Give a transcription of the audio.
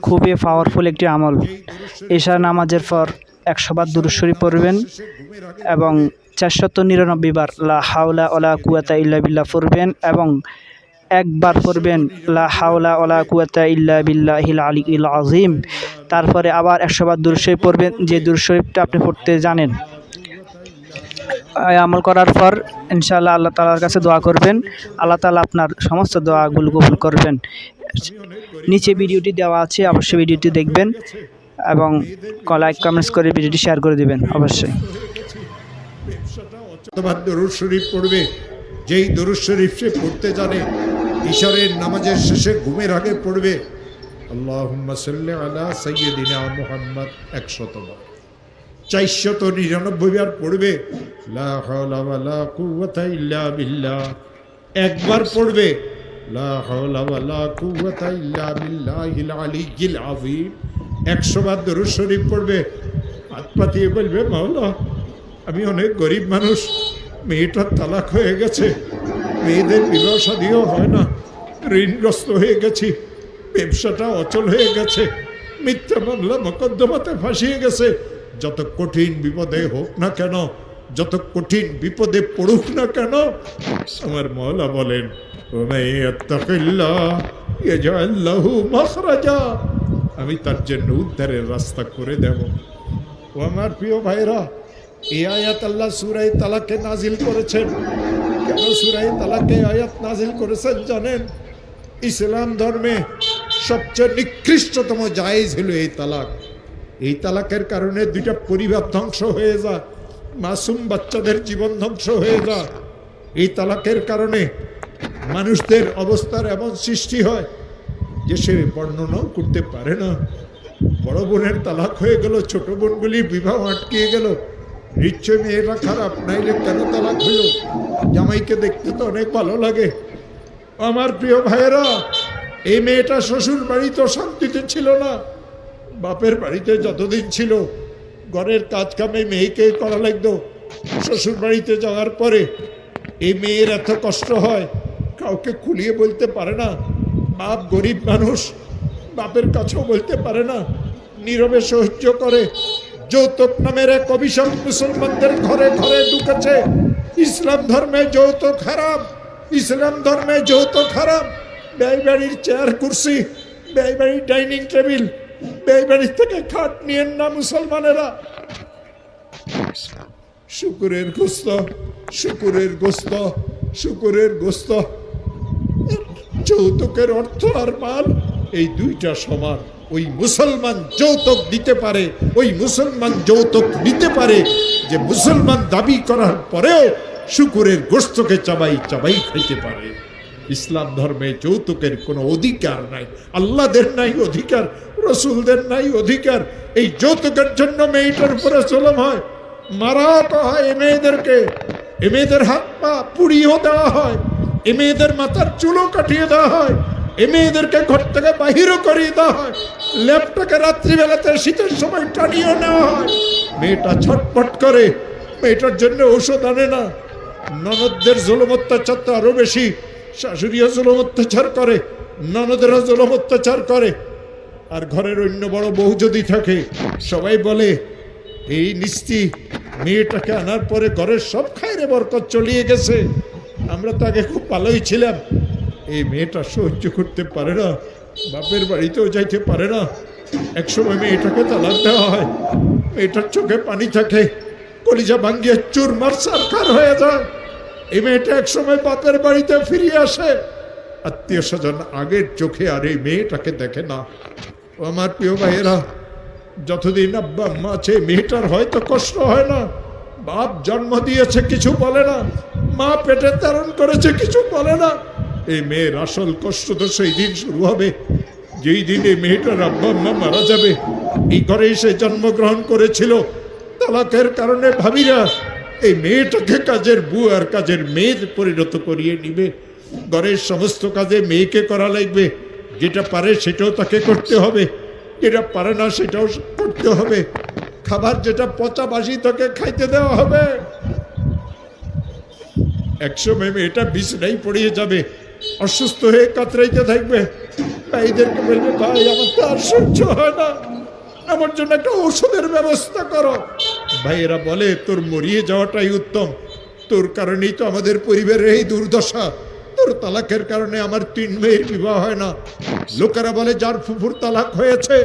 খুবই পাওয়ারফুল একটি আমল। ঈশা নামাজের পর 100 বার দুরূদ শরীফ পড়বেন এবং 499 বার লা হাওলা ওয়ালা কুওয়াতা ইল্লা বিল্লাহ পড়বেন এবং একবার পড়বেন লা হাওলা ওয়ালা কুওয়াতা ইল্লা বিল্লাহিল আলিয়্যিল আযীম। তারপরে আবার 100 বার দুরূদ শরীফ পড়বেন, যে দুরূদ শরীফটা আপনি পড়তে জানেন। আমল করার পর ইনশাআল্লাহ আল্লাহ তাআলার কাছে দোয়া করবেন, আল্লাহ তাআলা আপনার সমস্ত দোয়াগুলো কবুল করবেন। নিচে ভিডিওটি দেওয়া আছে, অবশ্যই ভিডিওটি দেখবেন এবং লাইক কমেন্টস করে ভিডিওটি শেয়ার করে দিবেন অবশ্যই। দরুদ শরীফ পড়বে, যেই দরুদ শরীফ সে পড়তে জানে ইশারের নামাজের শেষে ঘুমের আগে পড়বে আল্লাহুম্মা সাল্লি আলা সাইয়্যিদিনা মুহাম্মদ 100 বার। 499 বার পড়বে লা হাওলা ওয়ালা কুওয়াতা ইল্লা বিল্লাহ। একবার পড়বে লা হাওলা ওয়ালা কুওয়াতা ইল্লা বিল্লাহিল আলিয়্যিল আযীম। 100 বার দরুদ শরীফ পড়বে, হাত পাতিয়ে বলবে মাওলা আমি অনেক গরিব মানুষ, মেয়েটার তালাক হয়ে গেছে, মেয়েদের বিবাহ শাদীও হয় না, ঋণগ্রস্ত হয়ে গেছি, ব্যবসাটা অচল হয়ে গেছে, মিথ্যা মামলা মোকদ্দমাতে ফাঁসিয়ে গেছে। যত কঠিন বিপদে হোক না কেন, যত কঠিন বিপদে পড়ুক না কেন, আমার মওলা বলেন আমি তার জন্য উদ্ধারের রাস্তা করে দেব। ও আমার প্রিয় ভাইরা, এই আয়াত আল্লাহ সূরা তালাকে নাজিল করেছেন। কেন সূরা তালাকে আয়াত নাজিল করেছেন জানেন? ইসলাম ধর্মে সবচেয়ে নিকৃষ্টতম জায়েজ হলো এই তালাক। এই তালাকের কারণে দুইটা পরিবার ধ্বংস হয়ে যায়, মাসুম বাচ্চাদের জীবন ধ্বংস হয়ে যায়। এই তালাকের কারণে মানুষদের অবস্থার এমন সৃষ্টি হয় যে সে বর্ণনাও করতে পারে না। বড় বোনের তালাক হয়ে গেল, ছোট বোনগুলি বিবাহ আটকিয়ে গেল। নিশ্চয় মেয়েরা খারাপ, নাইলে কেন তালাক হইল? জামাইকে দেখতে তো অনেক ভালো লাগে। আমার প্রিয় ভাইয়েরা, এই মেয়েটা শ্বশুর বাড়িতে শান্তিতে ছিল না, বাপের বাড়িতে যতদিন ছিল ঘরের কাজ কামে মেয়েকে করা লাগতো। শ্বশুর বাড়িতে যাওয়ার পরে এই মেয়ের এত কষ্ট হয়, কাউকে খুলিয়ে বলতে পারে না। বাপ গরিব মানুষ, বাপের কাছেও বলতে পারে না, নীরবে সহ্য করে। যৌতুক নামের এক অভিশাপ মুসলমানদের ঘরে ঘরে ঢুকেছে। ইসলাম ধর্মে যৌতুক হারাম, ইসলাম ধর্মে যৌতুক হারাম। ব্যয় বাড়ির চেয়ার কুরসি, ব্যয় বাড়ির ডাইনিং টেবিল, ব্যয় বাড়ির থেকে খাট নিয়েন না মুসলমানেরা। শুকুরের গোস্ত, শুকুরের গোস্ত, শুকুরের গোস্ত। যৌতুকের অর্থ আর মাল এই দুইটা সমান। ওই মুসলমান যৌতুক দিতে পারে, ওই মুসলমান যৌতুক নিতে পারে যে মুসলমান দাবি করার পরেও শুকুরের গোস্তকে চাবাই চাবাই খাইতে পারে। ইসলাম ধর্মে যৌতুকের কোনো অধিকার নাই, আল্লাহদের নাই অধিকার, রসুলদের নাই অধিকার। এই যৌতুকের জন্য মেয়েটার উপরে জুলুম হয়, মারা হয় এ মেয়েদেরকে, এ মেয়েদের হাত পা পুড়িয়েও দেওয়া হয়, এ মেয়েদের মাথার চুলও কাটিয়ে দেওয়া হয়, এ মেয়েদেরকে ঘর থেকে বাহিরও করিয়ে দেওয়া হয়, ল্যাপটাকে রাত্রিবেলাতে শীতের সময় টানিয়েও নেওয়া হয়। মেয়েটা ছটফট করে, মেয়েটার জন্য ঔষধ আনে না। ননদদের জুলুম অত্যাচার তো আরো বেশি, শাশুড়িও জুলুম অত্যাচার করে, ননদেরও জুলুম অত্যাচার করে। আর ঘরের অন্য বড় বউ যদি থাকে, সবাই বলে এই নিস্তি মেয়েটাকে আনার পরে ঘরের সব খায়রে বরকত চলিয়ে গেছে, আমরা তো আগে খুব ভালোই ছিলাম। এই মেয়েটা সহ্য করতে পারে না, বাপের বাড়িতেও যাইতে পারে না। একসময় মেয়েটাকে তালাক দেওয়া হয়, মেয়েটার চোখে পানি থাকে, কলিজা ভাঙ্গিয়ে চুরমার সারখার হয়ে যায়। এই মেয়েটা একসময় বাপের বাড়িতে ফিরিয়ে আসে, আত্মীয় স্বজন আগের চোখে আর এই মেয়েটাকে দেখে না। ও আমার প্রিয় ভাইয়েরা, যতদিন আব্বা আম্মা আছে মেয়েটার হয়তো কষ্ট হয় না। বাপ জন্ম দিয়েছে কিছু বলে না, মা পেটে ধারণ করেছে কিছু বলে না। এই মেয়ের আসল কষ্ট তো সেই দিন শুরু হবে যেই দিন এই মেয়েটার আব্বা আম্মা মারা যাবে। এই ঘরে সে জন্মগ্রহণ করেছিল, তালাকের কারণে ভাবিরা এই মেয়েটাকে কাজের বউ আর কাজের মেয়ের পরিণত করিয়ে নিবে। ঘরের সমস্ত কাজে মেয়েকে করা লাগবে, যেটা পারে সেটাও তাকে করতে হবে, যেটা পারে না সেটাও করতে হবে। খাবার যেটা পচা বাসি তাকে খাইতে দেওয়া হবে। একসময় মেয়েটা বিছানায় পড়িয়ে যাবে, অসুস্থ হয়ে কাতরাইতে থাকবে। ভাইদেরকে বলবে, ভাই আমার তো আর সহ্য হয় না, আমার জন্য একটা ওষুধের ব্যবস্থা করো। ভাইয়েরা বলে, তোর মরিয়ে যাওয়াটাই উত্তম, তোর কারণেই তো আমাদের পরিবারের এই দুর্দশা, তোর তালাকের কারণে আমার 3 মেয়ের বিবাহ হয় না। লোকেরা বলে, যার ফুফুর তালাক হয়েছে